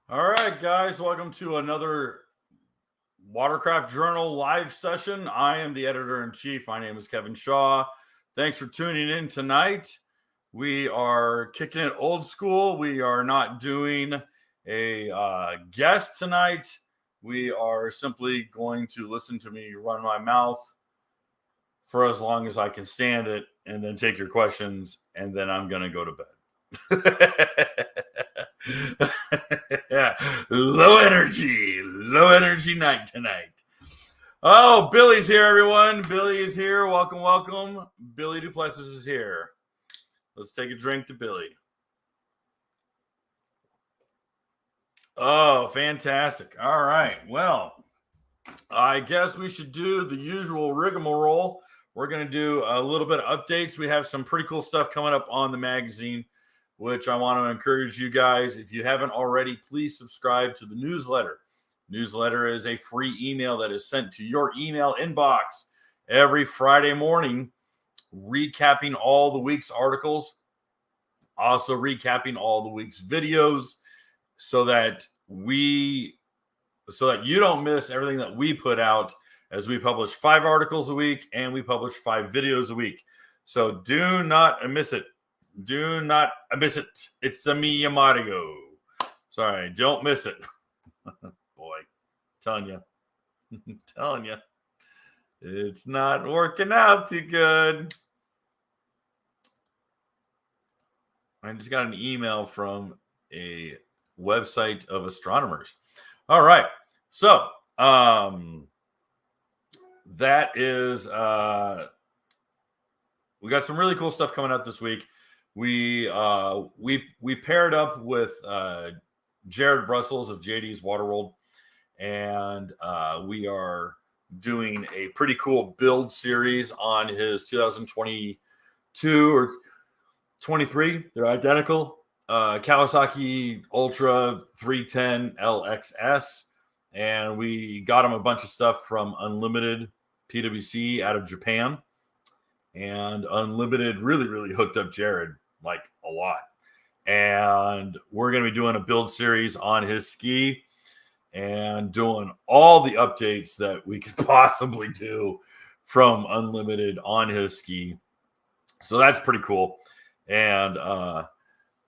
All right, guys, welcome to another Watercraft Journal live session. I am the editor-in-chief. My name is Kevin Shaw. Thanks for tuning in tonight. We are kicking it old school. We are not doing a guest tonight. We are simply going to listen to me run my mouth for as long as I can stand it and then take your questions, and then I'm going to go to bed. Yeah, low energy night tonight. Oh, Billy's here, everyone. Billy is here. Welcome, welcome. Billy Duplessis is here. Let's take a drink to Billy. Oh, fantastic. All right. Well, I guess we should do the usual rigmarole. We're going to do a little bit of updates. We have some pretty cool stuff coming up on the magazine, which I want to encourage you guys. If you haven't already, please subscribe to the newsletter. Newsletter is a free email that is sent to your email inbox every Friday morning, recapping all the week's articles, also recapping all the week's videos, so that you don't miss everything that we put out, as we publish 5 articles a week and we publish 5 videos a week. So do not miss it. Do not miss it. It's a me, Mario. Sorry, don't miss it. Boy, telling you. Telling you. It's not working out too good. I just got an email from a website of astronomers. All right. So, that is we got some really cool stuff coming out this week. We paired up with Jared Brussels of JD's Waterworld, and we are doing a pretty cool build series on his 2022 or 23. They're identical. Kawasaki Ultra 310 LXS, and we got him a bunch of stuff from Unlimited PWC out of Japan. And Unlimited really hooked up Jared like a lot. And we're going to be doing a build series on his ski and doing all the updates that we could possibly do from Unlimited on his ski. So that's pretty cool. And my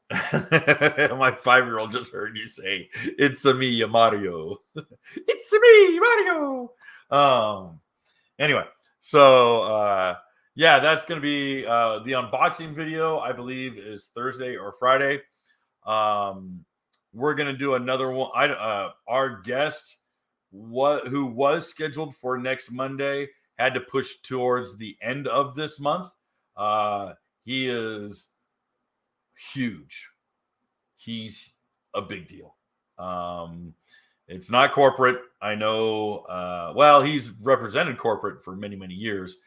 5-year-old just heard you say, "It's a me, Mario." It's a me, Mario. Anyway, so yeah, that's going to be the unboxing video, I believe, is Thursday or Friday. We're going to do another one. Our guest, who was scheduled for next Monday, had to push towards the end of this month. He is huge. He's a big deal. It's not corporate. I know. Well, he's represented corporate for many years.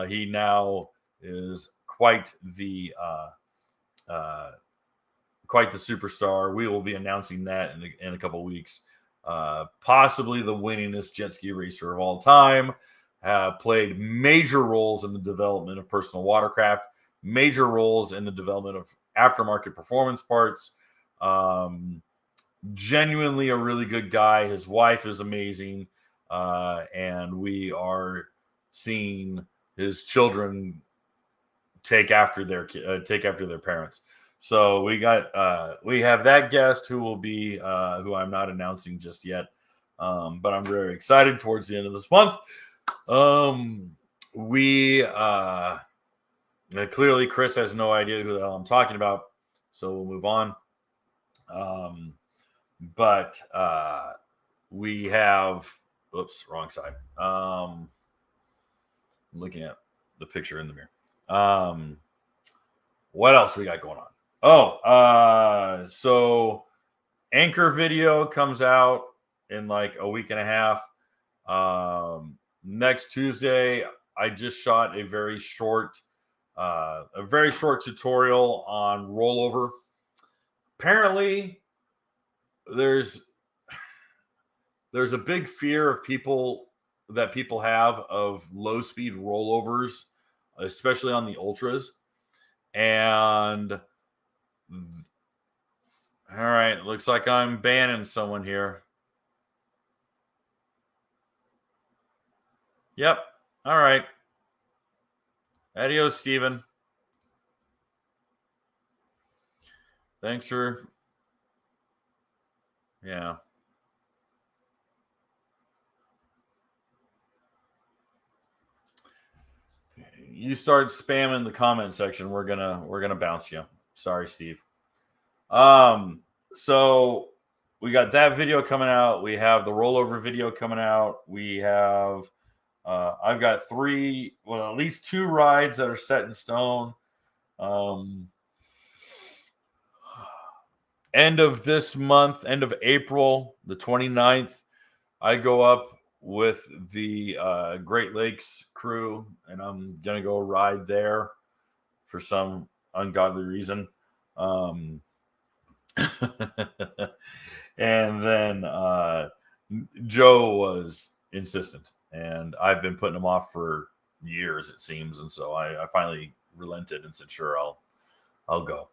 He now is quite the superstar. We will be announcing that in a couple of weeks. Possibly the winningest jet ski racer of all time. Played major roles in the development of personal watercraft, major roles in the development of aftermarket performance parts. Genuinely a really good guy. His wife is amazing, and we are seeing his children take after their parents. So we have that guest who will be who I'm not announcing just yet, but I'm very excited. Towards the end of this month, clearly Chris has no idea who the hell I'm talking about, so we'll move on. But we have, oops, wrong side. I'm looking at the picture in the mirror. What else we got going on? Oh, so Anchor video comes out in like a week and a half. Next Tuesday, I just shot a very short tutorial on rollover. Apparently, there's a big fear of people have of low speed rollovers, especially on the ultras. And All right. Looks like I'm banning someone here. Yep. All right. Adios, Steven. Thanks for. Yeah. You start spamming the comment section, we're gonna bounce you. Sorry, Steve. So we got that video coming out. We have the rollover video coming out. We have I've got at least 2 rides that are set in stone. End of this month, end of April, the 29th, I go up with the Great Lakes crew, and I'm gonna go ride there for some ungodly reason. And then Joe was insistent, and I've been putting him off for years, it seems, and so I finally relented and said, "Sure, I'll go."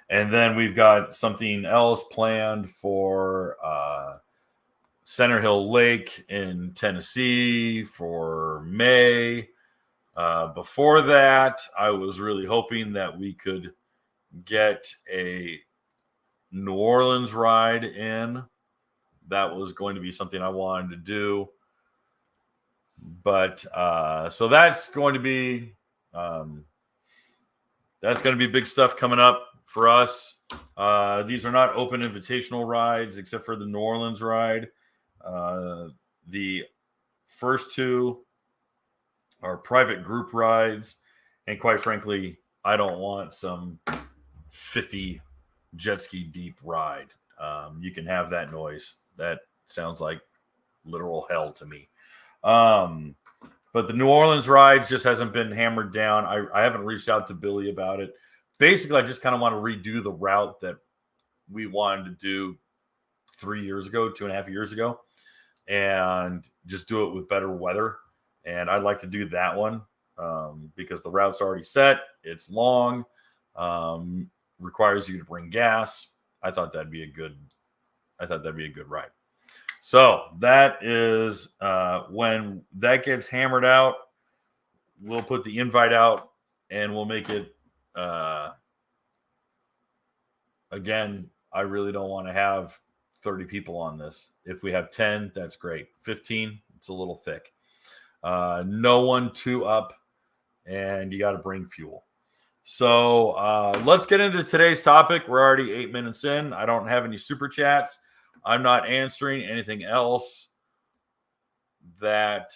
And then we've got something else planned for Center Hill Lake in Tennessee for May. Before that, I was really hoping that we could get a New Orleans ride in. That was going to be something I wanted to do. But so that's going to be big stuff coming up for us. These are not open invitational rides except for the New Orleans ride. The first 2 are private group rides, and quite frankly, I don't want some 50 jet ski deep ride. You can have that noise. That sounds like literal hell to me. But the New Orleans ride just hasn't been hammered down. I haven't reached out to Billy about it. Basically, I just kind of want to redo the route that we wanted to do 3 years ago, 2.5 years ago, and just do it with better weather. And I'd like to do that one because the route's already set. It's long, requires you to bring gas. I thought that'd be a good ride. So that is when that gets hammered out, we'll put the invite out and we'll make it. Again, I really don't want to have 30 people on this. If we have 10, that's great. 15, it's a little thick. No one 2 up, and you got to bring fuel. So let's get into today's topic. We're already 8 minutes in. I don't have any super chats. I'm not answering anything else that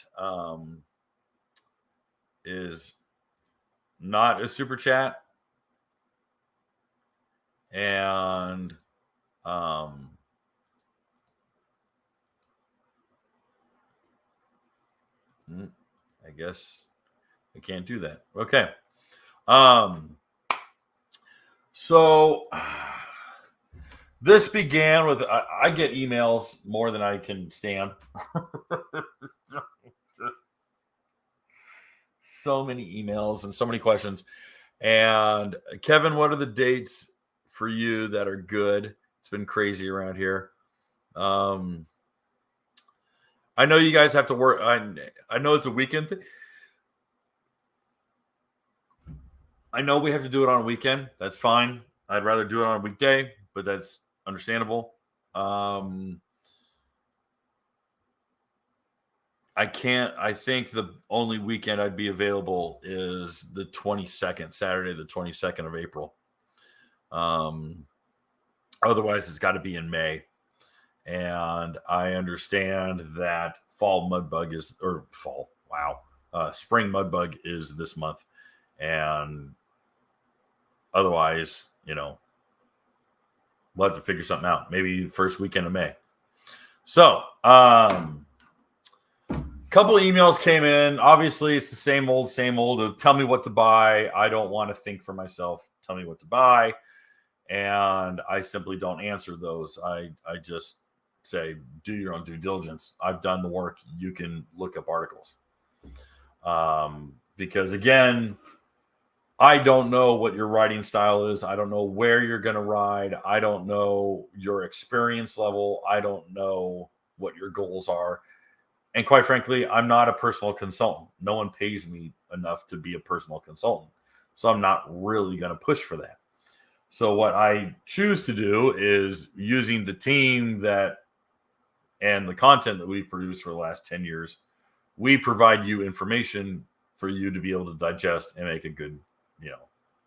is not a super chat. And I guess I can't do that. Okay. So this began with I get emails more than I can stand. So many emails and so many questions. And Kevin, what are the dates for you that are good? It's been crazy around here. I know you guys have to work. I know it's a weekend thing. I know we have to do it on a weekend. That's fine. I'd rather do it on a weekday, but that's understandable. I think the only weekend I'd be available is the 22nd, Saturday, the 22nd of April. Otherwise, it's got to be in May. And I understand that spring mudbug is this month. And otherwise, we'll have to figure something out. Maybe first weekend of May. So, couple of emails came in. Obviously, it's the same old of tell me what to buy. I don't want to think for myself. Tell me what to buy. And I simply don't answer those. I just say, do your own due diligence. I've done the work. You can look up articles. Because again, I don't know what your riding style is. I don't know where you're going to ride. I don't know your experience level. I don't know what your goals are. And quite frankly, I'm not a personal consultant. No one pays me enough to be a personal consultant. So I'm not really going to push for that. So what I choose to do is using the team that and the content that we've produced for the last 10 years, we provide you information for you to be able to digest and make a good,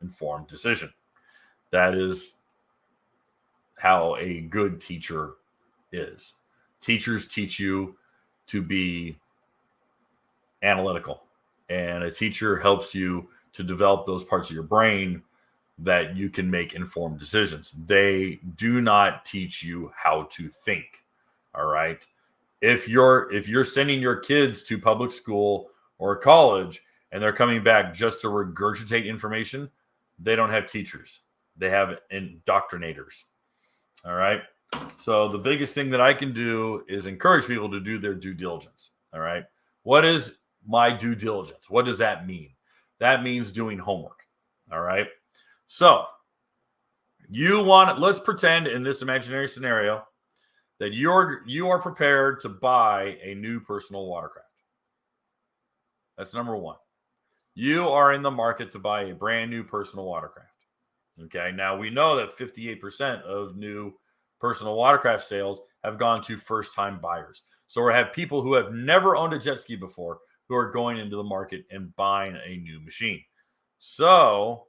informed decision. That is how a good teacher is. Teachers teach you to be analytical, and a teacher helps you to develop those parts of your brain that you can make informed decisions. They do not teach you how to think. All right. If you're sending your kids to public school or college and they're coming back just to regurgitate information, they don't have teachers. They have indoctrinators. All right. So the biggest thing that I can do is encourage people to do their due diligence. All right. What is my due diligence? What does that mean? That means doing homework. All right. So let's pretend in this imaginary scenario that you are prepared to buy a new personal watercraft. That's number one. You are in the market to buy a brand new personal watercraft. Okay. Now we know that 58% of new personal watercraft sales have gone to first-time buyers. So we have people who have never owned a jet ski before who are going into the market and buying a new machine. So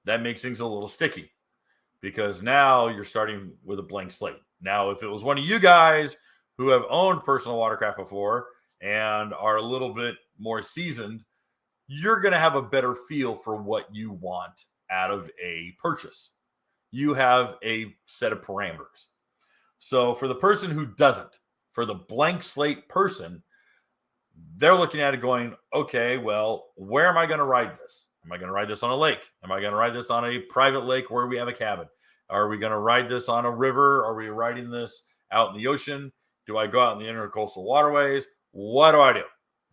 that makes things a little sticky because now you're starting with a blank slate. Now, if it was one of you guys who have owned personal watercraft before and are a little bit more seasoned, you're going to have a better feel for what you want out of a purchase. You have a set of parameters. So for the person who doesn't, for the blank slate person, they're looking at it going, okay, well, where am I going to ride this? Am I going to ride this on a lake? Am I going to ride this on a private lake where we have a cabin? Are we going to ride this on a river? Are we riding this out in the ocean? Do I go out in the intercoastal waterways? What do I do?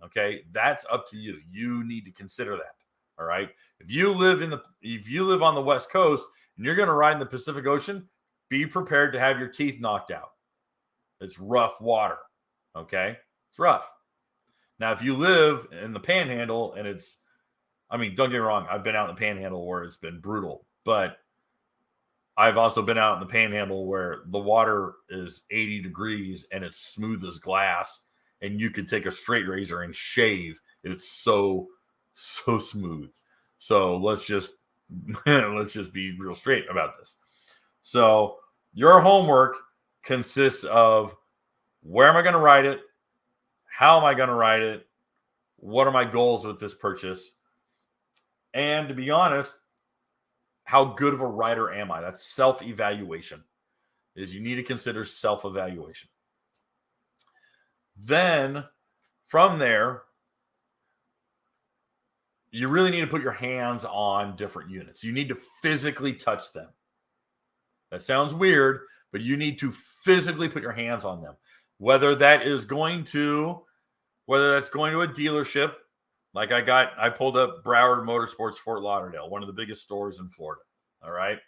Okay, that's up to you. You need to consider that. All right. If you live on the West Coast and you're going to ride in the Pacific Ocean, be prepared to have your teeth knocked out. It's rough water. Okay, it's rough. Now, if you live in the Panhandle and don't get me wrong, I've been out in the Panhandle where it's been brutal, but I've also been out in the Panhandle where the water is 80 degrees and it's smooth as glass, and you could take a straight razor and shave. It's so smooth. So let's just be real straight about this. So your homework consists of where am I going to ride it? How am I going to ride it? What are my goals with this purchase? And to be honest, how good of a rider am I? That's self-evaluation. You need to consider self-evaluation. Then from there, you really need to put your hands on different units. You need to physically touch them. That sounds weird, but you need to physically put your hands on them. Whether that's going to a dealership, like I pulled up Broward Motorsports Fort Lauderdale, one of the biggest stores in Florida. All right.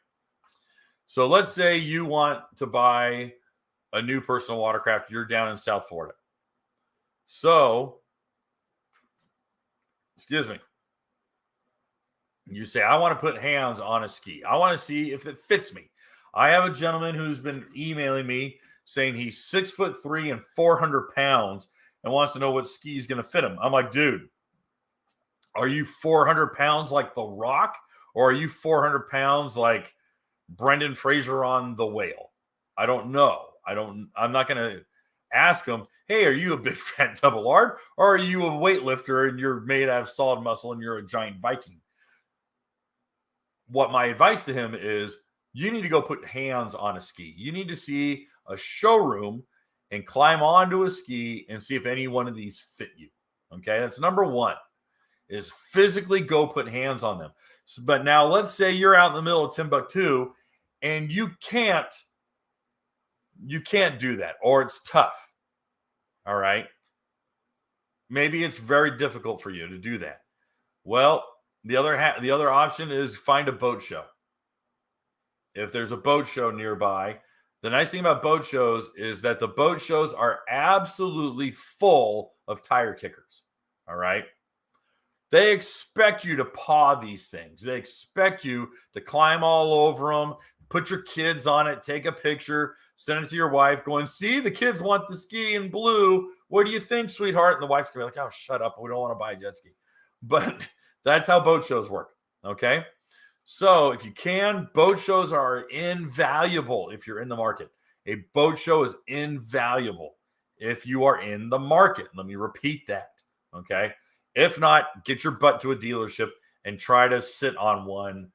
So let's say you want to buy a new personal watercraft. You're down in South Florida. So, excuse me. You say, I want to put hands on a ski. I want to see if it fits me. I have a gentleman who's been emailing me saying he's 6'3" and 400 pounds and wants to know what ski is going to fit him. I'm like, dude, are you 400 pounds like The Rock? Or are you 400 pounds like Brendan Fraser on The Whale? I don't know. I'm not going to ask him, hey, are you a big fat double R? Or are you a weightlifter and you're made out of solid muscle and you're a giant Viking? What my advice to him is, you need to go put hands on a ski. You need to see a showroom and climb onto a ski and see if any one of these fit you. Okay, that's number one, is physically go put hands on them. So, but now let's say you're out in the middle of Timbuktu and you can't do that, or it's tough. All right. Maybe it's very difficult for you to do that. Well, the other option is find a boat show. If there's a boat show nearby, the nice thing about boat shows is that the boat shows are absolutely full of tire kickers. All right. They expect you to paw these things. They expect you to climb all over them, put your kids on it, take a picture, send it to your wife, going, see, the kids want the ski in blue. What do you think, sweetheart? And the wife's going to be like, oh, shut up. We don't want to buy a jet ski. But that's how boat shows work. Okay. So if you can, boat shows are invaluable if you're in the market. A boat show is invaluable if you are in the market. Let me repeat that. Okay. If not, get your butt to a dealership and try to sit on one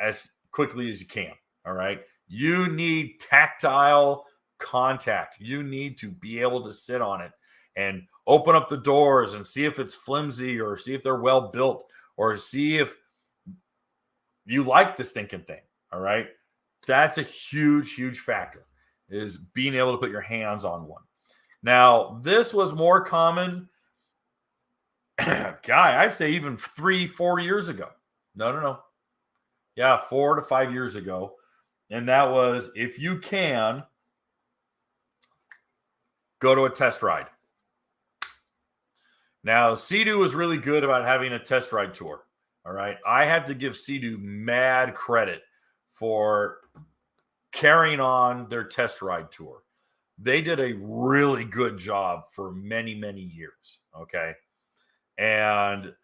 as quickly as you can. All right. You need tactile contact. You need to be able to sit on it and open up the doors and see if it's flimsy or see if they're well built or see if you like the stinking thing. All right. That's a huge, huge factor, is being able to put your hands on one. Now, this was more common, I'd say even 3-4 years ago. No. Yeah, 4 to 5 years ago. And that was, if you can, go to a test ride. Now, Sea-Doo was really good about having a test ride tour. All right. I have to give Sea-Doo mad credit for carrying on their test ride tour. They did a really good job for many, many years. Okay. And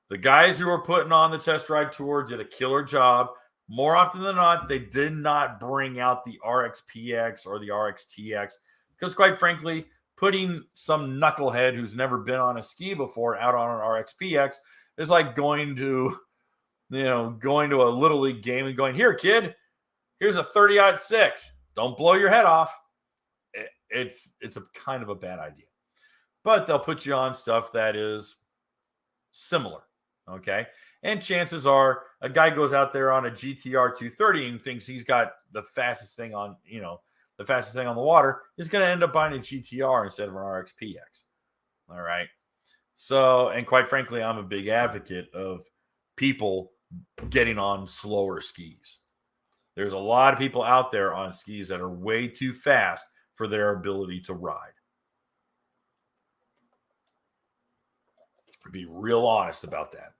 the guys who were putting on the test ride tour did a killer job. More often than not, they did not bring out the RXPX or the RXTX because, quite frankly, putting some knucklehead who's never been on a ski before out on an RXPX is like going to a Little League game and going, here, kid, here's a 30-06. Don't blow your head off. It's a kind of a bad idea. But they'll put you on stuff that is similar, okay? And chances are a guy goes out there on a GTR 230 and thinks he's got the fastest thing on the water, is going to end up buying a GTR instead of an RXPX. All right. So, and quite frankly, I'm a big advocate of people getting on slower skis. There's a lot of people out there on skis that are way too fast for their ability to ride. Be real honest about that.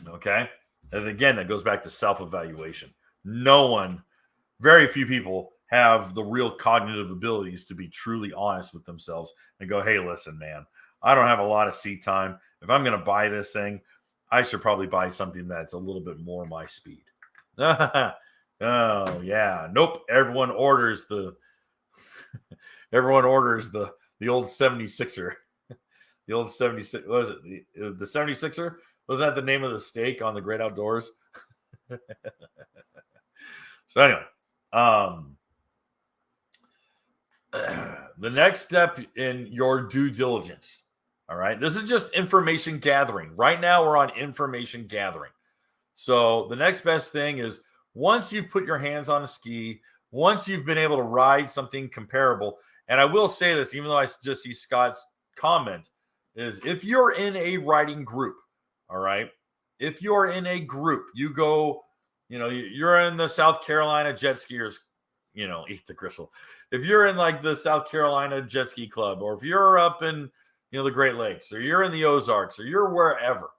Okay. And again, that goes back to self-evaluation. Very few people have the real cognitive abilities to be truly honest with themselves and go, hey, listen, man, I don't have a lot of seat time. If I'm going to buy this thing, I should probably buy something that's a little bit more my speed. Oh, yeah. Nope. Everyone orders the old 76er. The old 76, what was it? The 76er? Was that the name of the steak on the Great Outdoors? So anyway, the next step in your due diligence. All right. This is just information gathering. Right now, we're on information gathering. So the next best thing is, once you've put your hands on a ski, once you've been able to ride something comparable, and I will say this, even though I just see Scott's comment, is if you're in a riding group, all right, if you're in a group, you go, you're in the South Carolina jet skiers, eat the gristle. If you're in like the South Carolina jet ski club, or if you're up in, the Great Lakes, or you're in the Ozarks, or you're wherever,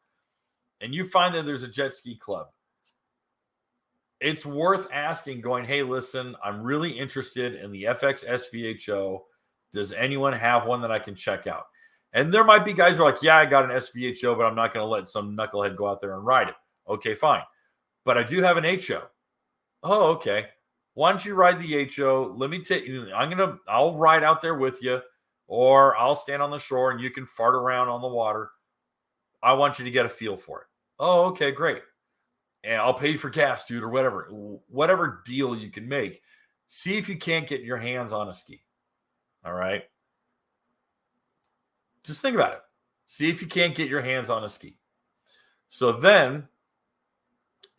and you find that there's a jet ski club, it's worth asking, going, hey, listen, I'm really interested in the FX SVHO. Does anyone have one that I can check out? And there might be guys who are like, yeah, I got an SVHO, but I'm not going to let some knucklehead go out there and ride it. Okay, fine. But I do have an HO. Oh, okay. Why don't you ride the HO? Let me take you. I'll ride out there with you, or I'll stand on the shore and you can fart around on the water. I want you to get a feel for it. Oh, okay, great. And I'll pay you for gas, dude, or whatever deal you can make. See if you can't get your hands on a ski. All right. Just think about it. See if you can't get your hands on a ski. So then,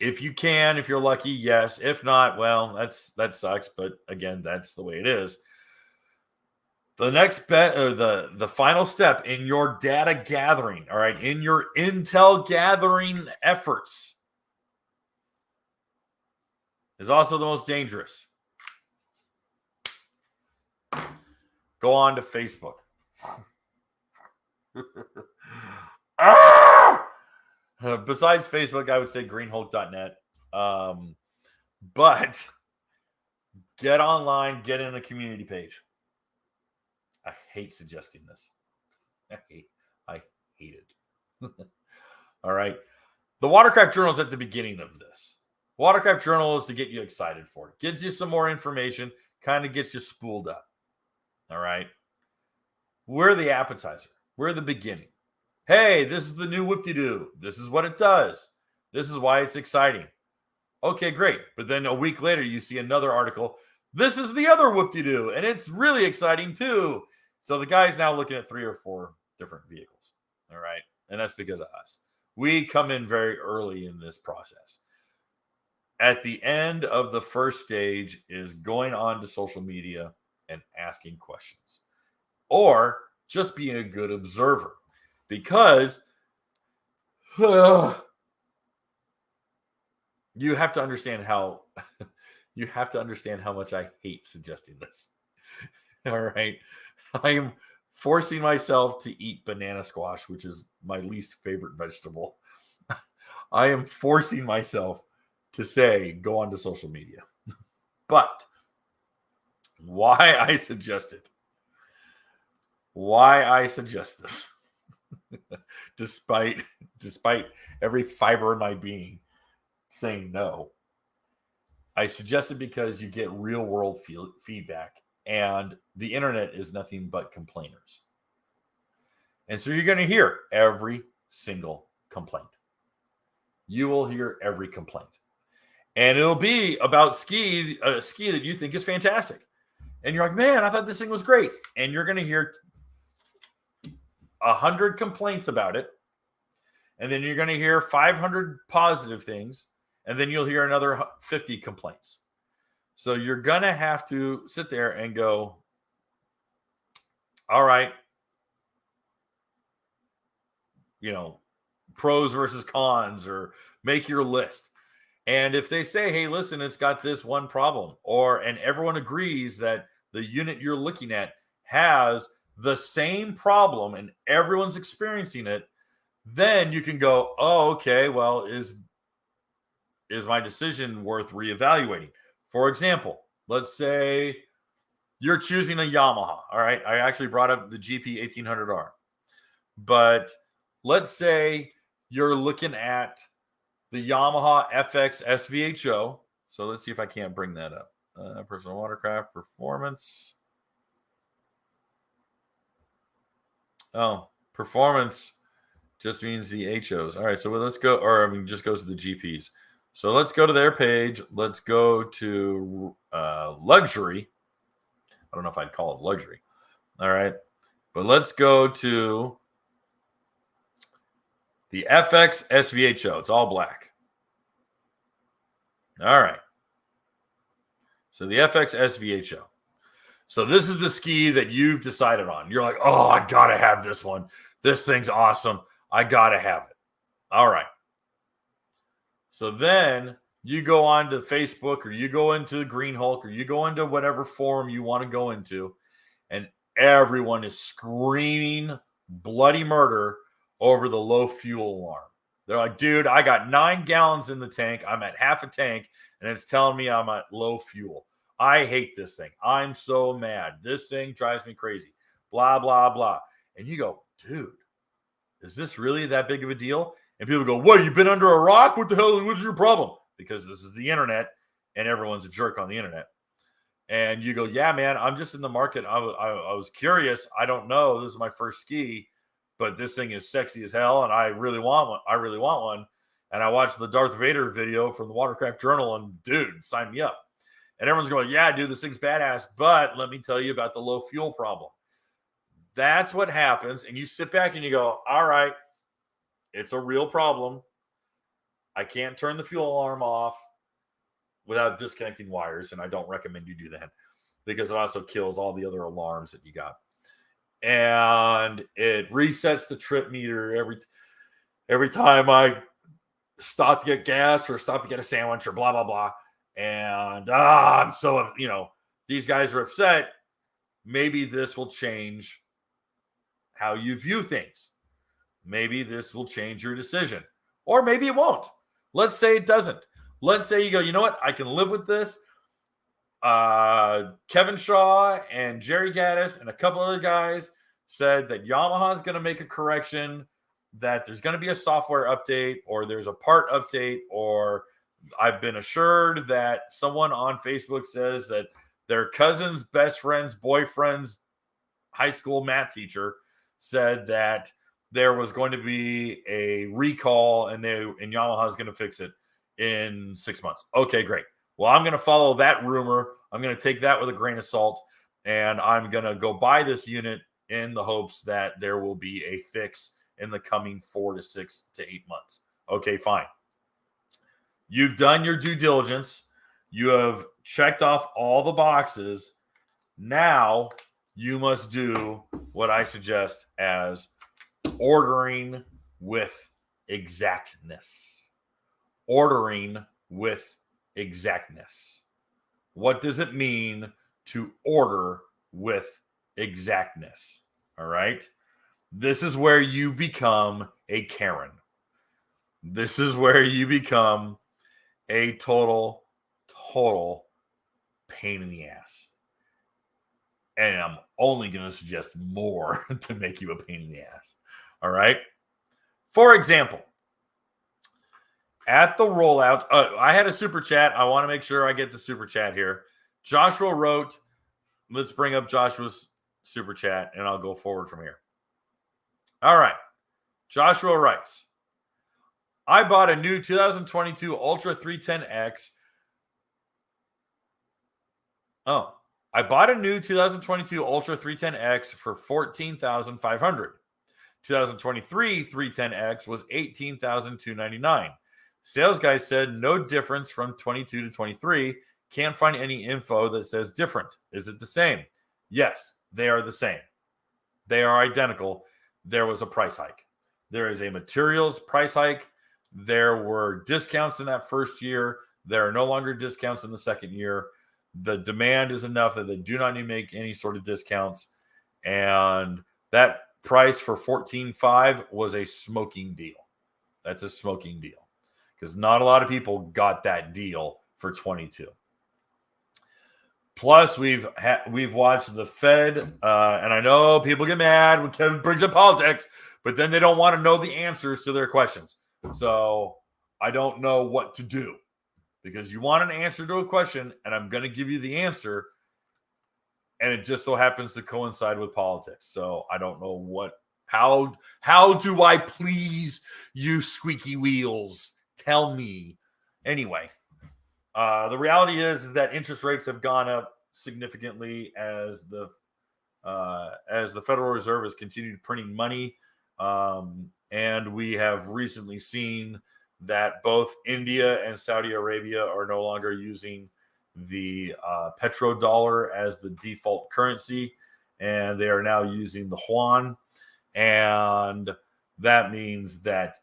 if you can, if you're lucky, yes. If not, well, that sucks. But again, that's the way it is. The next bet, or the final step in your data gathering, all right, in your intel gathering efforts, is also the most dangerous. Go on to Facebook. Besides Facebook, I would say greenhulk.net. But get online, get in a community page. I hate suggesting this. I hate it. All right. The Watercraft Journal is at the beginning of this. Watercraft Journal is to get you excited for it. Gives you some more information, kind of gets you spooled up. All right. We're the appetizer. We're the beginning. Hey, this is the new whoop-de-doo. This is what it does. This is why it's exciting. Okay, great. But then a week later, you see another article. This is the other whoop-de-doo, and it's really exciting too. So the guy's now looking at 3 or 4 different vehicles. All right. And that's because of us. We come in very early in this process. At the end of the first stage is going on to social media and asking questions, or just being a good observer, because you have to understand how much I hate suggesting this. All right. I am forcing myself to eat banana squash, which is my least favorite vegetable. I am forcing myself to say, go on to social media. But why I suggest it, why I suggest this, despite every fiber in my being saying no, I suggest it because you get real world feedback, and the internet is nothing but complainers. And so you're going to hear every single complaint. You will hear every complaint. And it'll be about a ski that you think is fantastic. And you're like, man, I thought this thing was great. And you're going to hear 100 complaints about it. And then you're going to hear 500 positive things. And then you'll hear another 50 complaints. So you're going to have to sit there and go, all right, pros versus cons, or make your list. And if they say, hey, listen, it's got this one problem, and everyone agrees that the unit you're looking at has the same problem and everyone's experiencing it, then you can go, oh, okay, well, is my decision worth reevaluating? For example, let's say you're choosing a Yamaha. All right. I actually brought up the GP 1800R. But let's say you're looking at the Yamaha FX SVHO. So let's see if I can't bring that up. Personal watercraft performance. Oh, performance just means the HOs. All right, so let's go, just goes to the GPs. So let's go to their page. Let's go to luxury. I don't know if I'd call it luxury. All right, but let's go to the FX SVHO. It's all black. All right. So the FX SVHO. So this is the ski that you've decided on. You're like, oh, I got to have this one. This thing's awesome. I got to have it. All right. So then you go on to Facebook, or you go into Green Hulk, or you go into whatever forum you want to go into, and everyone is screaming bloody murder over the low fuel alarm. They're like, dude, I got 9 gallons in the tank. I'm at half a tank, and it's telling me I'm at low fuel. I hate this thing. I'm so mad. This thing drives me crazy. Blah, blah, blah. And you go, dude, is this really that big of a deal? And people go, what, you've been under a rock? What the hell? What's your problem? Because this is the internet, and everyone's a jerk on the internet. And you go, yeah, man, I'm just in the market. I was curious. I don't know. This is my first ski, but this thing is sexy as hell, and I really want one. And I watched the Darth Vader video from the Watercraft Journal, and dude, sign me up. And everyone's going, yeah, dude, this thing's badass, but let me tell you about the low fuel problem. That's what happens. And you sit back and you go, all right, it's a real problem. I can't turn the fuel alarm off without disconnecting wires, and I don't recommend you do that because it also kills all the other alarms that you got. and it resets the trip meter every time I stop to get gas or stop to get a sandwich or blah blah blah. And I'm so, these guys are upset. Maybe this will change how you view things. Maybe this will change your decision, or maybe it won't. Let's say it doesn't. Let's say you go, you know what? I can live with this. Kevin Shaw and Jerry Gaddis and a couple other guys said that Yamaha is going to make a correction, that there's going to be a software update, or there's a part update, or I've been assured that someone on Facebook says that their cousin's best friend's boyfriend's high school math teacher said that there was going to be a recall and Yamaha is going to fix it in 6 months. Okay, great. Well, I'm going to follow that rumor. I'm going to take that with a grain of salt, and I'm going to go buy this unit in the hopes that there will be a fix in the coming 4 to 6 to 8 months. Okay, fine. You've done your due diligence. You have checked off all the boxes. Now you must do what I suggest as ordering with exactness. Ordering with exactness. What does it mean to order with exactness? All right. This is where you become a Karen. This is where you become a total pain in the ass. And I'm only going to suggest more to make you a pain in the ass. All right. For example, at the rollout, I had a super chat. I want to make sure I get the super chat here. Joshua wrote, let's bring up Joshua's super chat and I'll go forward from here. All right. Joshua writes, I bought a new 2022 Ultra 310X. I bought a new 2022 Ultra 310X for $14,500. 2023 310X was $18,299. Sales guy said no difference from 22 to 23. Can't find any info that says different. Is it the same? Yes, they are the same. They are identical. There was a price hike. There is a materials price hike. There were discounts in that first year. There are no longer discounts in the second year. The demand is enough that they do not need to make any sort of discounts. And that price for $14,500 was a smoking deal. That's a smoking deal because not a lot of people got that deal for 22. Plus, we've watched the Fed, and I know people get mad when Kevin brings up politics, but then they don't want to know the answers to their questions. So I don't know what to do because you want an answer to a question, and I'm going to give you the answer, and it just so happens to coincide with politics. So I don't know how do I please you, squeaky wheels? Tell me. Anyway, the reality is that interest rates have gone up significantly as the Federal Reserve has continued printing money. And we have recently seen that both India and Saudi Arabia are no longer using the petrodollar as the default currency, and they are now using the yuan. And that means that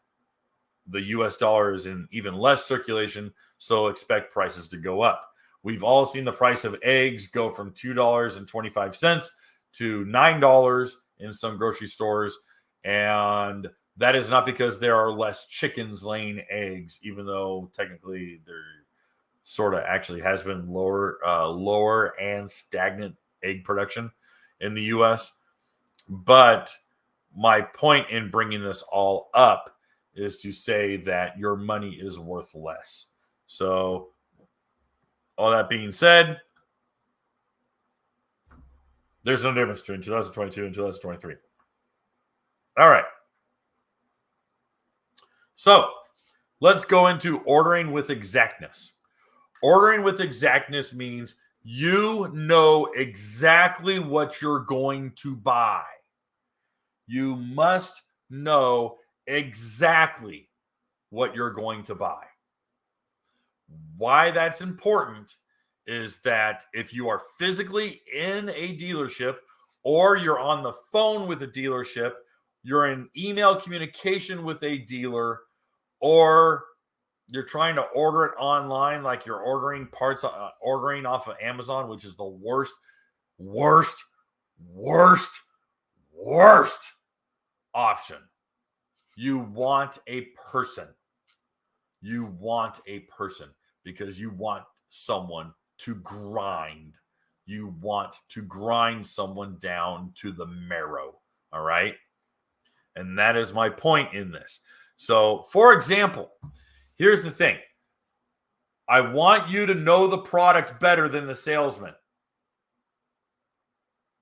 the US dollar is in even less circulation, so expect prices to go up. We've all seen the price of eggs go from $2.25 to $9 in some grocery stores, and that is not because there are less chickens laying eggs, even though technically there sort of actually has been lower and stagnant egg production in the U.S. But my point in bringing this all up is to say that your money is worth less. So all that being said, there's no difference between 2022 and 2023. All right. So let's go into ordering with exactness. Ordering with exactness means you know exactly what you're going to buy. You must know exactly what you're going to buy. Why that's important is that if you are physically in a dealership or you're on the phone with a dealership, you're in email communication with a dealer, or you're trying to order it online, like you're ordering parts, ordering off of Amazon, which is the worst option. You want a person. You want a person because you want someone to grind. You want to grind someone down to the marrow. All right. And that is my point in this. So, for example, here's the thing. I want you to know the product better than the salesman.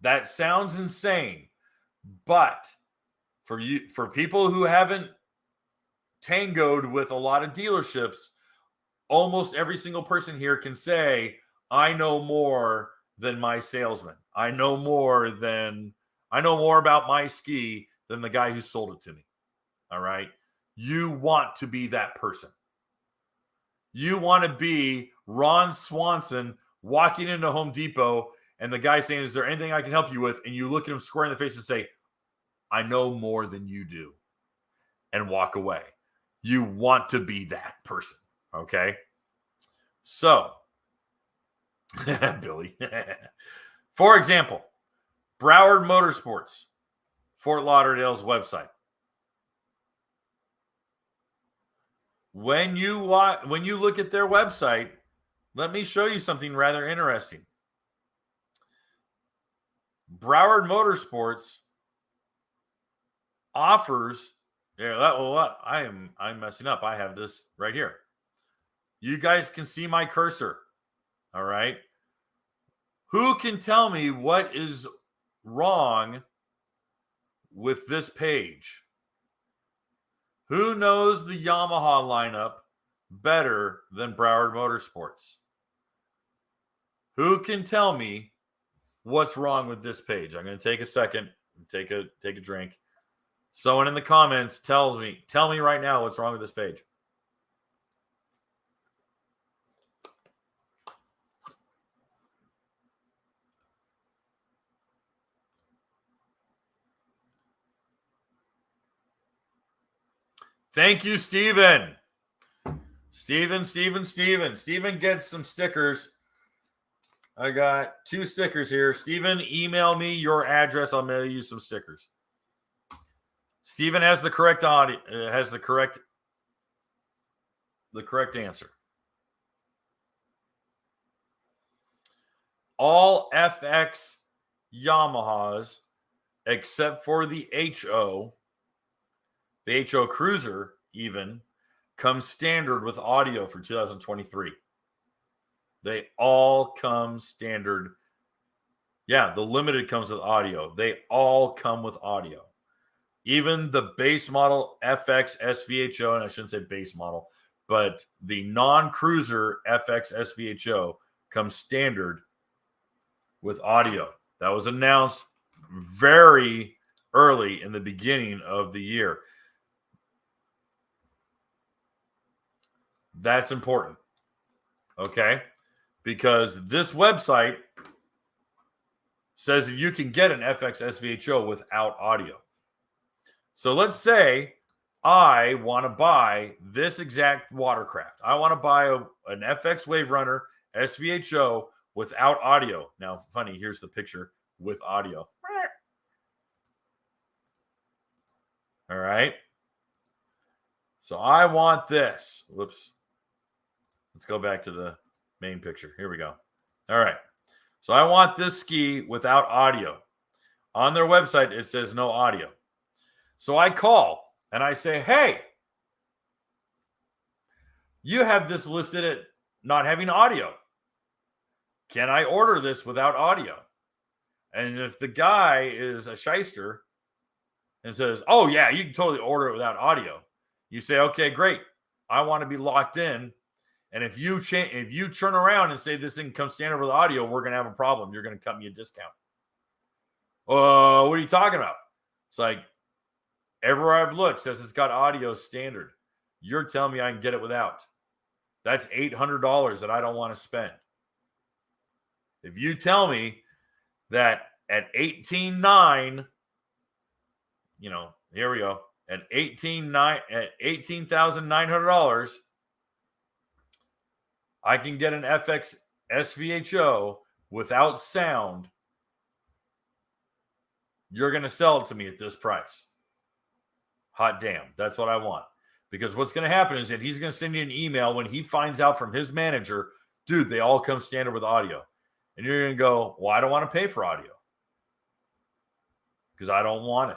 That sounds insane, but for people who haven't tangoed with a lot of dealerships, almost every single person here can say, I know more than my salesman. I know more about my ski than the guy who sold it to me. All right. You want to be that person. You want to be Ron Swanson walking into Home Depot and the guy saying, is there anything I can help you with? And you look at him square in the face and say, I know more than you do, and walk away. You want to be that person. Okay. So, Billy, for example, Broward Motorsports, Fort Lauderdale's website. When you look at their website, let me show you something rather interesting. Broward Motorsports offers. I'm messing up. I have this right here. You guys can see my cursor. All right. Who can tell me what is wrong with this page? Who knows the Yamaha lineup better than Broward Motorsports? Me tell me what's wrong with this page. I'm going to take a second and take a drink. Someone in the comments tell me right now what's wrong with this page. Thank you, Steven. Steven gets some stickers. I got 2 stickers here. Steven, email me your address. I'll mail you some stickers. Steven has the correct audio, has the correct answer. All FX Yamahas, except for the HO Cruiser even, come standard with audio for 2023. They all come standard. Yeah, the Limited comes with audio. They all come with audio. Even the base model FX SVHO, and I shouldn't say base model, but the non-cruiser FX SVHO comes standard with audio. That was announced very early in the beginning of the year. That's important. Okay? Because this website says that you can get an FX SVHO without audio. So let's say I want to buy this exact Watercraft. I want to buy an FX Wave Runner SVHO without audio. Now, funny, here's the picture with audio. All right. So I want this. Whoops. Let's go back to the main picture. Here we go. All right. So I want this ski without audio. On their website, it says no audio. So I call and I say, hey, you have this listed at not having audio. Can I order this without audio? And if the guy is a shyster and says, oh, yeah, you can totally order it without audio, you say, okay, great. I want to be locked in. And if you turn around and say this thing comes standard with audio, we're going to have a problem. You're going to cut me a discount. What are you talking about? It's like, everywhere I've looked says it's got audio standard. You're telling me I can get it without. That's $800 that I don't want to spend. If you tell me that at $18,900, here we go. At $18,900, I can get an FX SVHO without sound. You're going to sell it to me at this price. Hot damn. That's what I want. Because what's going to happen is that he's going to send you an email when he finds out from his manager, dude, they all come standard with audio. And you're going to go, well, I don't want to pay for audio because I don't want it.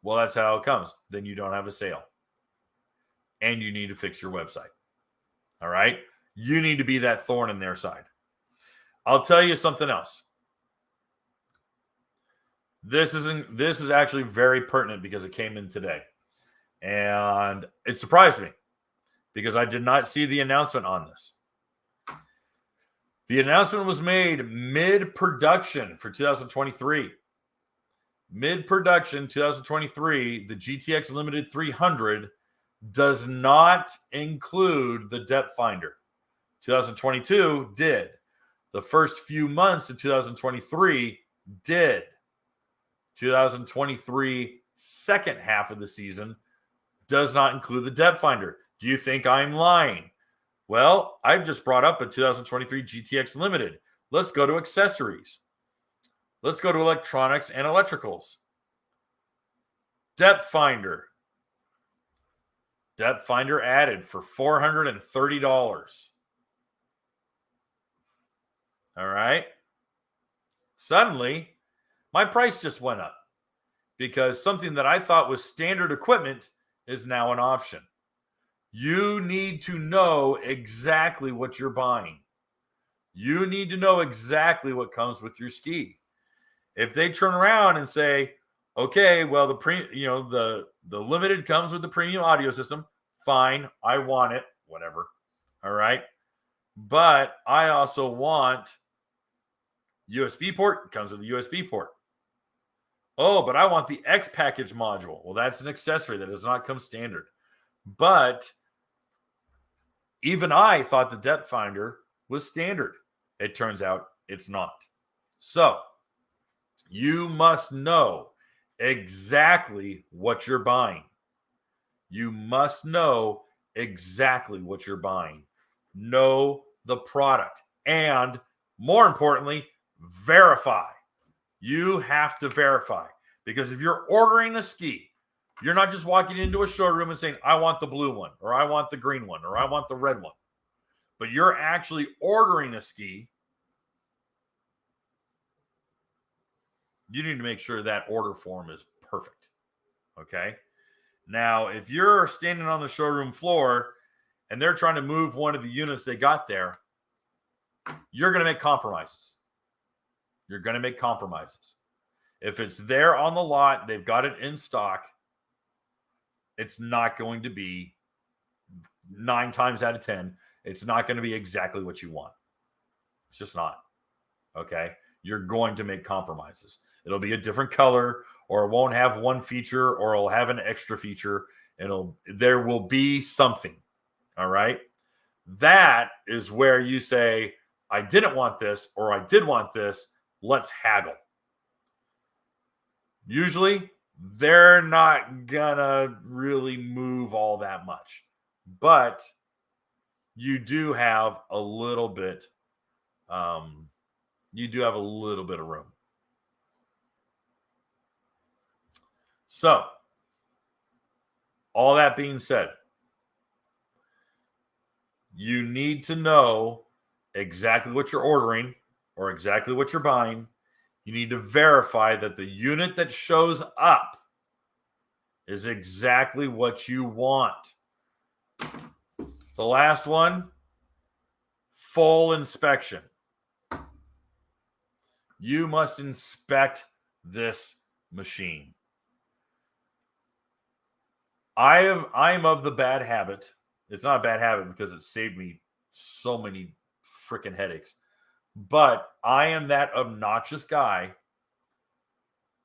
Well, that's how it comes. Then you don't have a sale. And you need to fix your website. All right? You need to be that thorn in their side. I'll tell you something else. This is actually very pertinent because it came in today. And it surprised me because I did not see the announcement on this. The announcement was made mid-production for 2023. Mid-production 2023, the GTX Limited 300 does not include the depth finder. 2022 did. The first few months of 2023 did. 2023 second half of the season does not include the depth finder. Do you think I'm lying? Well, I've just brought up a 2023 GTX Limited. Let's go to accessories. Let's go to electronics and electricals. Depth finder. Depth finder added for $430. All right. Suddenly, my price just went up because something that I thought was standard equipment is now an option. You need to know exactly what you're buying. You need to know exactly what comes with your ski. If they turn around and say, okay, well, the Limited comes with the premium audio system, fine, I want it, whatever. All right. But I also want USB port, it comes with a USB port. Oh, but I want the X package module. Well, that's an accessory that does not come standard. But even I thought the depth finder was standard. It turns out it's not. So you must know exactly what you're buying. You must know exactly what you're buying. Know the product. And more importantly, verify. You have to verify. Because if you're ordering a ski, you're not just walking into a showroom and saying, I want the blue one, or I want the green one, or I want the red one. But you're actually ordering a ski. You need to make sure that order form is perfect. Okay? Now, if you're standing on the showroom floor and they're trying to move one of the units they got there, you're going to make compromises. You're going to make compromises. If it's there on the lot, they've got it in stock, it's not going to be 9 times out of 10. It's not going to be exactly what you want. It's just not. Okay? You're going to make compromises. It'll be a different color, or it won't have one feature, or it'll have an extra feature. There will be something. All right? That is where you say, I didn't want this, or I did want this. Let's haggle. Usually, they're not gonna really move all that much. But you do have a little bit, of room. So, all that being said, you need to know exactly what you're ordering or exactly what you're buying. You need to verify that the unit that shows up is exactly what you want. The last one, full inspection. You must inspect this machine. I'm of the bad habit. It's not a bad habit because it saved me so many freaking headaches. But I am that obnoxious guy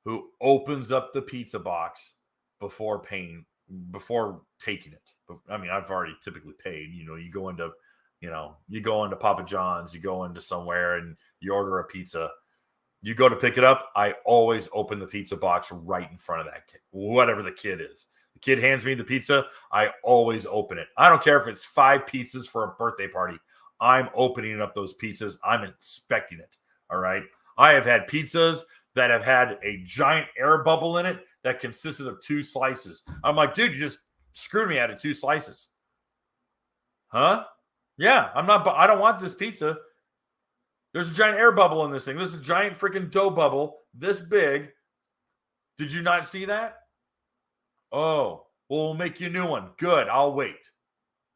who opens up the pizza box before taking it. I mean, I've already typically paid. You go into Papa John's, you go into somewhere and you order a pizza. You go to pick it up, I always open the pizza box right in front of that kid, whatever the kid is. The kid hands me the pizza, I always open it. I don't care if it's 5 pizzas for a birthday party. I'm opening up those pizzas. I'm inspecting it, all right? I have had pizzas that have had a giant air bubble in it that consisted of 2 slices. I'm like, dude, you just screwed me out of 2 slices. Huh? Yeah, I don't want this pizza. There's a giant air bubble in this thing. This is a giant freaking dough bubble this big. Did you not see that? Oh, well, we'll make you a new one. Good. I'll wait.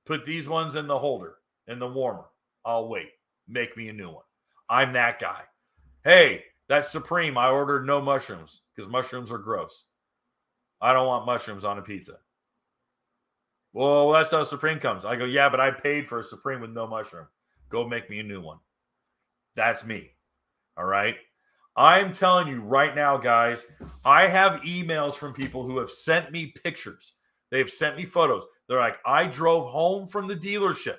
Put these ones in the holder, in the warmer. I'll wait. Make me a new one. I'm that guy. Hey, that's Supreme. I ordered no mushrooms because mushrooms are gross. I don't want mushrooms on a pizza. Well, that's how Supreme comes. I go, yeah, but I paid for a Supreme with no mushroom. Go make me a new one. That's me. All right. I'm telling you right now, guys, I have emails from people who have sent me pictures. They've sent me photos. They're like, I drove home from the dealership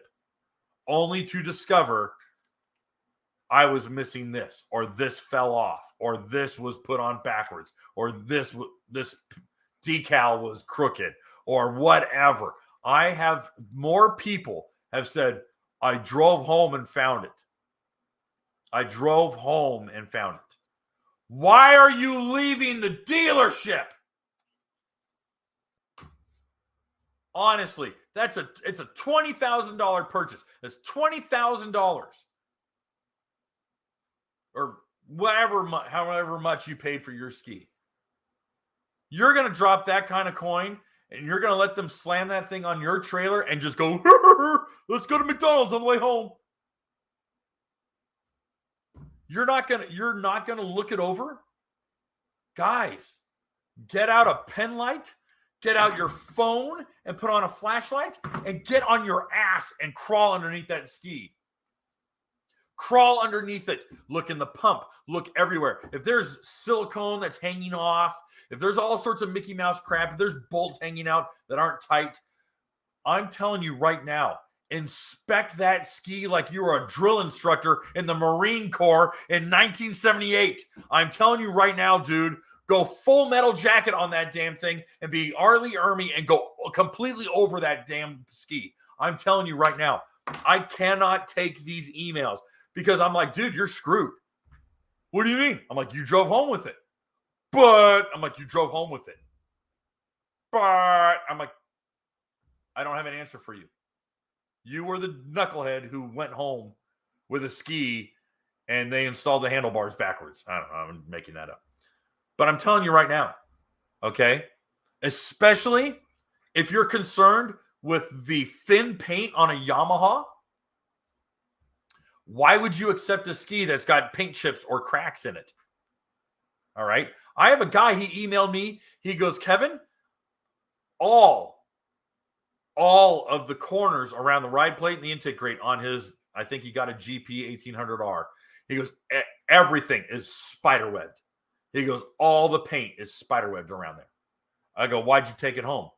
only to discover I was missing this, or this fell off, or this was put on backwards, or this decal was crooked, or whatever. I have more people have said, I drove home and found it. I drove home and found it. Why are you leaving the dealership? Honestly, it's a $20,000 purchase. That's $20,000. Or however much you paid for your ski. You're going to drop that kind of coin and you're going to let them slam that thing on your trailer and just go, let's go to McDonald's on the way home. You're not going to look it over? Guys, get out a pen light, get out your phone and put on a flashlight and get on your ass and crawl underneath that ski. Crawl underneath it. Look in the pump. Look everywhere. If there's silicone that's hanging off, if there's all sorts of Mickey Mouse crap, if there's bolts hanging out that aren't tight, I'm telling you right now, inspect that ski like you were a drill instructor in the Marine Corps in 1978. I'm telling you right now, dude, go full metal jacket on that damn thing and be Arlie Ermy and go completely over that damn ski. I'm telling you right now, I cannot take these emails because I'm like, dude, you're screwed. What do you mean? I'm like, you drove home with it. But I'm like, you drove home with it. But I'm like, I don't have an answer for you. You were the knucklehead who went home with a ski and they installed the handlebars backwards. I don't know. I'm making that up. But I'm telling you right now, okay? Especially if you're concerned with the thin paint on a Yamaha, why would you accept a ski that's got paint chips or cracks in it? All right. I have a guy, he emailed me. He goes, Kevin, all of the corners around the ride plate and the intake grate on his, I think he got a GP 1800R. He goes, everything is spider webbed. He goes, all the paint is spider webbed around there. I go, why'd you take it home?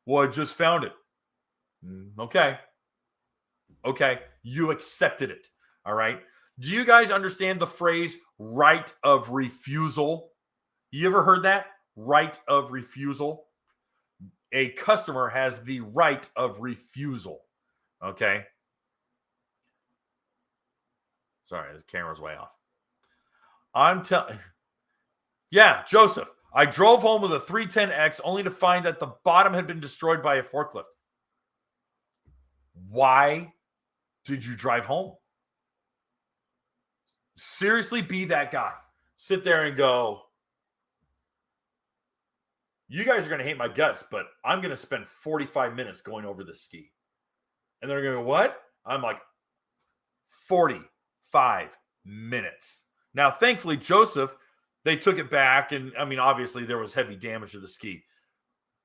Well, I just found it. Okay. You accepted it. All right. Do you guys understand the phrase right of refusal? You ever heard that? Right of refusal? A customer has the right of refusal. Okay. Sorry, the camera's way off. I'm telling. Yeah, Joseph. I drove home with a 310X only to find that the bottom had been destroyed by a forklift. Why did you drive home? Seriously, be that guy. Sit there and go, you guys are going to hate my guts, but I'm going to spend 45 minutes going over this ski. And they're going to go, what? I'm like, 45 minutes. Now, thankfully, Joseph, they took it back. And I mean, obviously, there was heavy damage to the ski.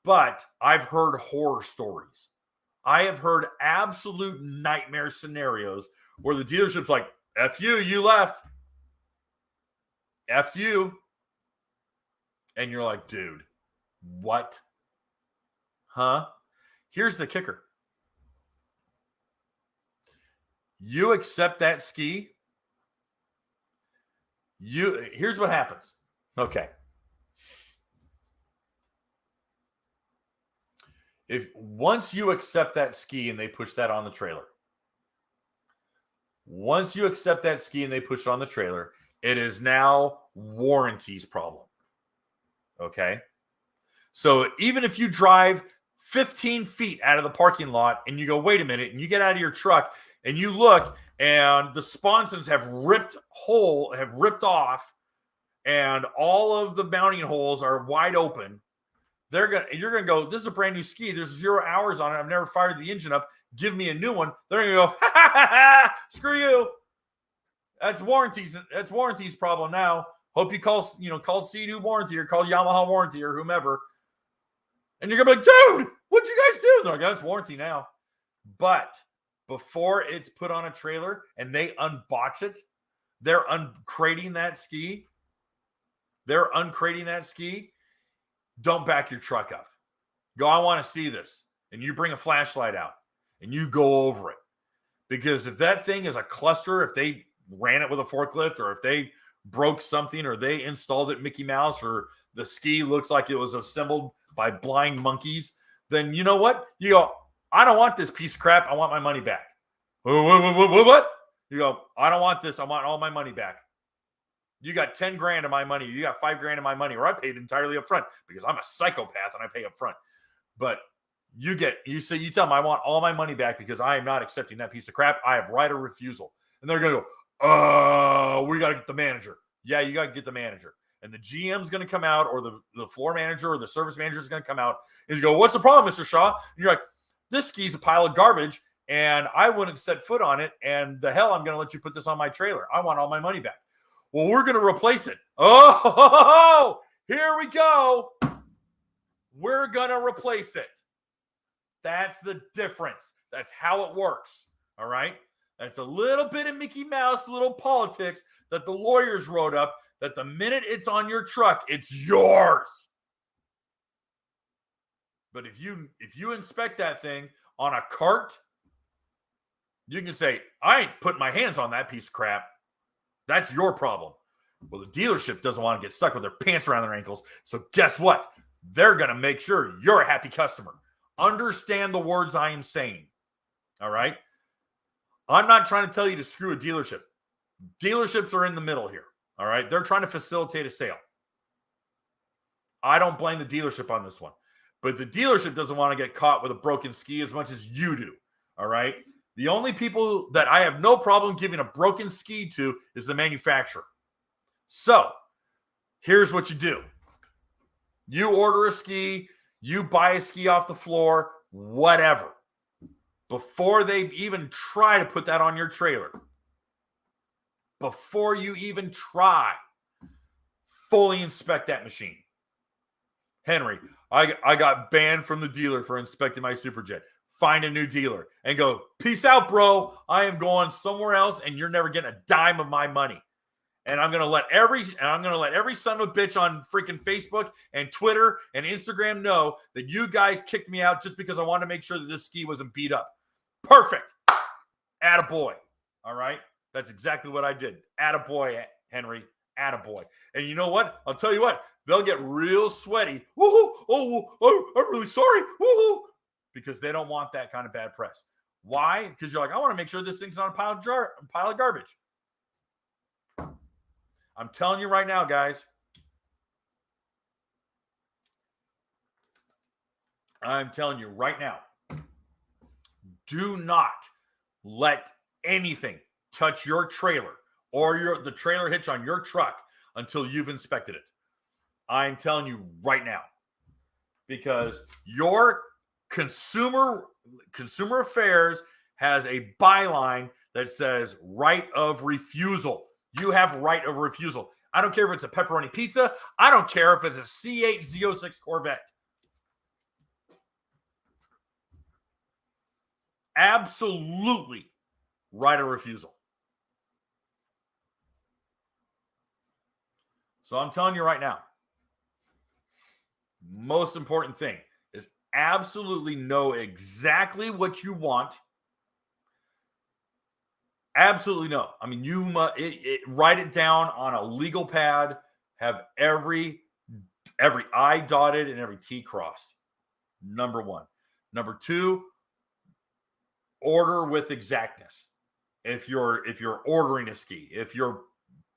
But I've heard horror stories. I have heard absolute nightmare scenarios where the dealership's like, F you, you left. F you. And you're like, dude, what? Huh? Here's the kicker. You accept that ski. Here's what happens. Okay. Once you accept that ski and they push that on the trailer, it is now warranty's problem. Okay. So even if you drive 15 feet out of the parking lot and you go, wait a minute, and you get out of your truck and you look and the sponsons have ripped off and all of the mounting holes are wide open, you're gonna go, this is a brand new ski. There's 0 hours on it. I've never fired the engine up. Give me a new one. They're gonna go, ha, ha, ha, ha, screw you. That's warranty's problem now. Hope you call C2 warranty or call Yamaha warranty or whomever. And you're gonna be like, dude, what'd you guys do? They're like, that's warranty now. But before it's put on a trailer and they unbox it, they're uncrating that ski. Don't back your truck up. Go, I want to see this. And you bring a flashlight out and you go over it. Because if that thing is a cluster, if they ran it with a forklift or if they broke something or they installed it Mickey Mouse or the ski looks like it was assembled by blind monkeys, then you know what? You go, I don't want this piece of crap. I want my money back. What? You go, I don't want this. I want all my money back. You got 10 grand of my money. You got 5 grand of my money, or I paid entirely up front because I'm a psychopath and I pay up front. But you tell them I want all my money back because I am not accepting that piece of crap. I have right of refusal. And they're going to go, we got to get the manager. Yeah, you got to get the manager. And the GM's going to come out, or the floor manager or the service manager is going to come out and go, what's the problem, Mr. Shaw? And you're like, this ski's a pile of garbage and I wouldn't set foot on it. And the hell, I'm going to let you put this on my trailer. I want all my money back. Well, we're going to replace it. Oh, here we go. We're going to replace it. That's the difference. That's how it works. All right. That's a little bit of Mickey Mouse, little politics that the lawyers wrote up, that the minute it's on your truck, it's yours. But if you inspect that thing on a cart, you can say, I ain't putting my hands on that piece of crap. That's your problem. Well, the dealership doesn't want to get stuck with their pants around their ankles. So guess what? They're going to make sure you're a happy customer. Understand the words I am saying. All right? I'm not trying to tell you to screw a dealership. Dealerships are in the middle here. All right? They're trying to facilitate a sale. I don't blame the dealership on this one. But the dealership doesn't want to get caught with a broken ski as much as you do. All right? The only people that I have no problem giving a broken ski to is the manufacturer. So, here's what you do. You order a ski, you buy a ski off the floor, whatever. Before they even try to put that on your trailer, before you even try, fully inspect that machine. Henry, I got banned from the dealer for inspecting my Superjet. Find a new dealer and go, peace out, bro. I am going somewhere else and you're never getting a dime of my money. And I'm going to let every son of a bitch on freaking Facebook and Twitter and Instagram know that you guys kicked me out just because I wanted to make sure that this ski wasn't beat up. Perfect. Attaboy. All right. That's exactly what I did. Attaboy, Henry. Attaboy. And you know what? I'll tell you what. They'll get real sweaty. Woo-hoo. Oh, I'm really sorry. Woo-hoo. Because they don't want that kind of bad press. Why? Because you're like, I want to make sure this thing's not a pile of garbage. I'm telling you right now, guys. I'm telling you right now. Do not let anything touch your trailer or the trailer hitch on your truck until you've inspected it. I'm telling you right now. Because your Consumer Affairs has a byline that says right of refusal. You have right of refusal. I don't care if it's a pepperoni pizza. I don't care if it's a C8 Z06 Corvette. Absolutely right of refusal. So I'm telling you right now, most important thing is absolutely know exactly what you want. Absolutely no. I mean, you must write it down on a legal pad. Have every I dotted and every T crossed. Number one. Number two, order with exactness. If you're ordering a ski, if you're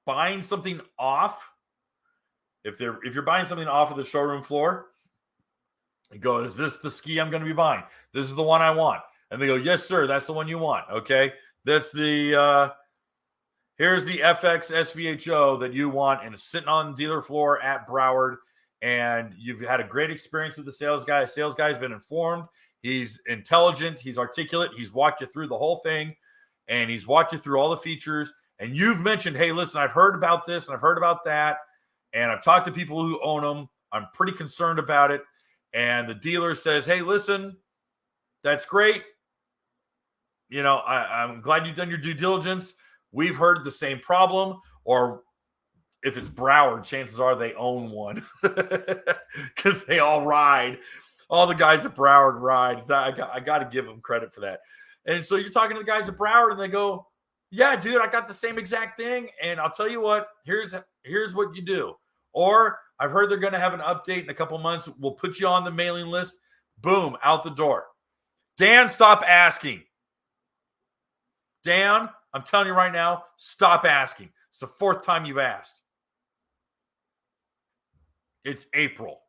buying something off, if you're buying something off of the showroom floor, you go, is this the ski I'm going to be buying? This is the one I want. And they go, yes, sir, that's the one you want. Okay, that's the here's the FX SVHO that you want, and it's sitting on the dealer floor at Broward. And you've had a great experience with the sales guy. The sales guy's been informed. He's intelligent. He's articulate. He's walked you through the whole thing, and he's walked you through all the features. And you've mentioned, hey, listen, I've heard about this and I've heard about that, and I've talked to people who own them. I'm pretty concerned about it. And the dealer says, hey, listen, that's great. You know, I'm glad you've done your due diligence. We've heard the same problem. Or if it's Broward, chances are they own one because they all ride. All the guys at Broward ride. I got to give them credit for that. And so you're talking to the guys at Broward, and they go, yeah, dude, I got the same exact thing. And I'll tell you what, here's what you do. Or I've heard they're going to have an update in a couple months. We'll put you on the mailing list. Boom, out the door. Dan, stop asking. Dan, I'm telling you right now, stop asking. It's the fourth time you've asked. It's April.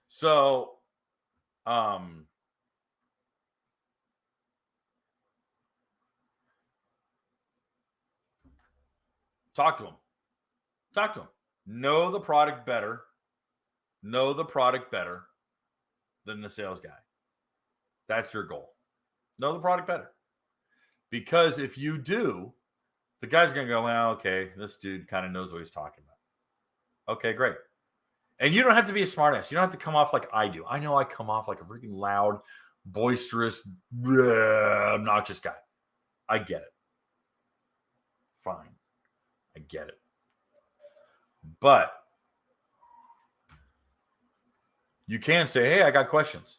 So, talk to them. Talk to them. Know the product better. Know the product better than the sales guy. That's your goal. Know the product better. Because if you do, the guy's going to go, well, okay, this dude kind of knows what he's talking about. Okay, great. And you don't have to be a smartass. You don't have to come off like I do. I know I come off like a freaking loud, boisterous, obnoxious guy. I get it. Fine. I get it. But you can say, hey, I got questions.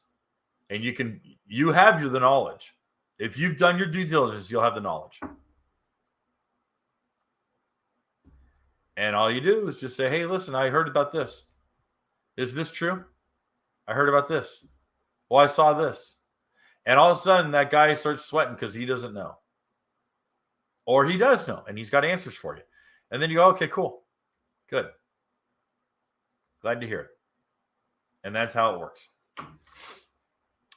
And you have the knowledge. If you've done your due diligence, you'll have the knowledge. And all you do is just say, hey, listen, I heard about this. Is this true? I heard about this. Well, I saw this. And all of a sudden, that guy starts sweating because he doesn't know. Or he does know, and he's got answers for you. And then you go, okay, cool. Good. Glad to hear it. And that's how it works.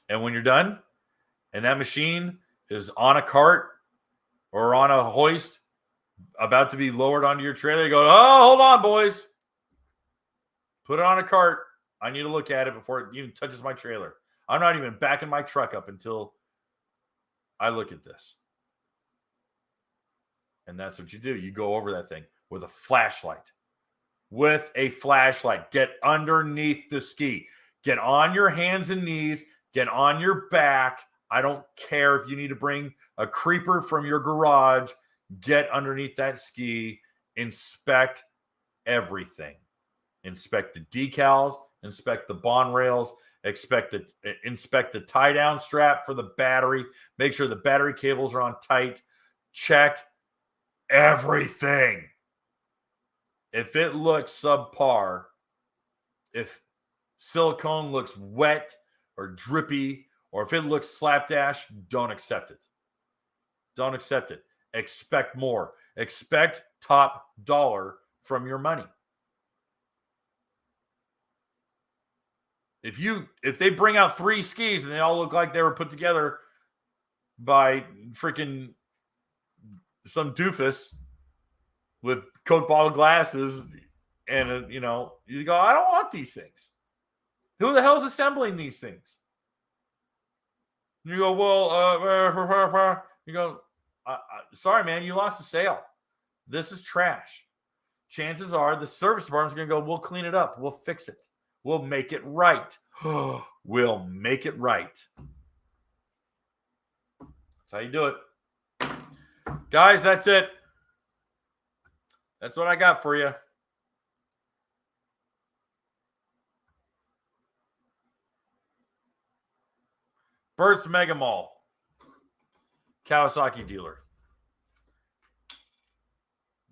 And when you're done, and that machine is on a cart or on a hoist about to be lowered onto your trailer, you go, oh, hold on, boys. Put it on a cart. I need to look at it before it even touches my trailer. I'm not even backing my truck up until I look at this. And that's what you do. You go over that thing with a flashlight. With a flashlight. Get underneath the ski. Get on your hands and knees. Get on your back. I don't care if you need to bring a creeper from your garage. Get underneath that ski. Inspect everything. Inspect the decals. Inspect the bond rails. Inspect the tie-down strap for the battery. Make sure the battery cables are on tight. Check everything. If it looks subpar, if silicone looks wet or drippy, or if it looks slapdash, don't accept it. Don't accept it. Expect more. Expect top dollar from your money. If they bring out 3 skis and they all look like they were put together by freaking some doofus with Coke bottle glasses, and you go, I don't want these things. Who the hell is assembling these things? And you go, well, you go, sorry, man, you lost the sale. This is trash. Chances are the service department's going to go, we'll clean it up. We'll fix it. We'll make it right. We'll make it right. That's how you do it. Guys, that's it. That's what I got for you. Burt's Mega Mall. Kawasaki dealer.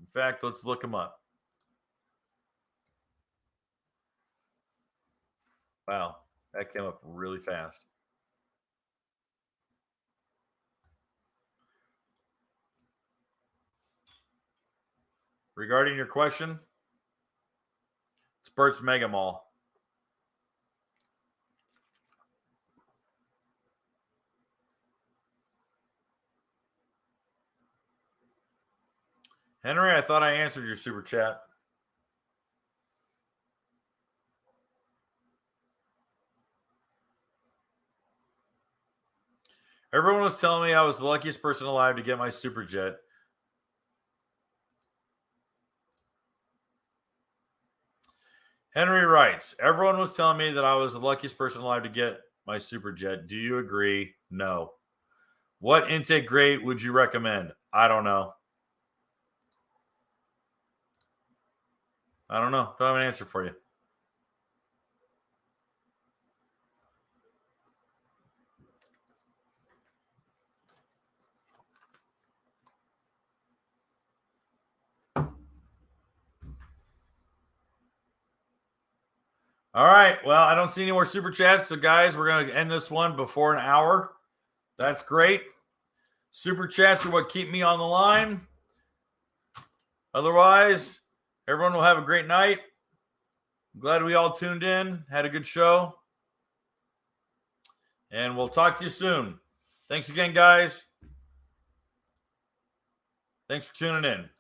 In fact, let's look him up. Wow, that came up really fast. Regarding your question, it's Burt's Mega Mall. Henry, I thought I answered your super chat. Everyone was telling me I was the luckiest person alive to get my super jet. Henry writes, everyone was telling me that I was the luckiest person alive to get my super jet. Do you agree? No. What intake grade would you recommend? I don't know. I don't know. Don't have an answer for you. All right. Well, I don't see any more super chats. So, guys, we're going to end this one before an hour. That's great. Super chats are what keep me on the line. Otherwise, everyone will have a great night. I'm glad we all tuned in, had a good show. And we'll talk to you soon. Thanks again, guys. Thanks for tuning in.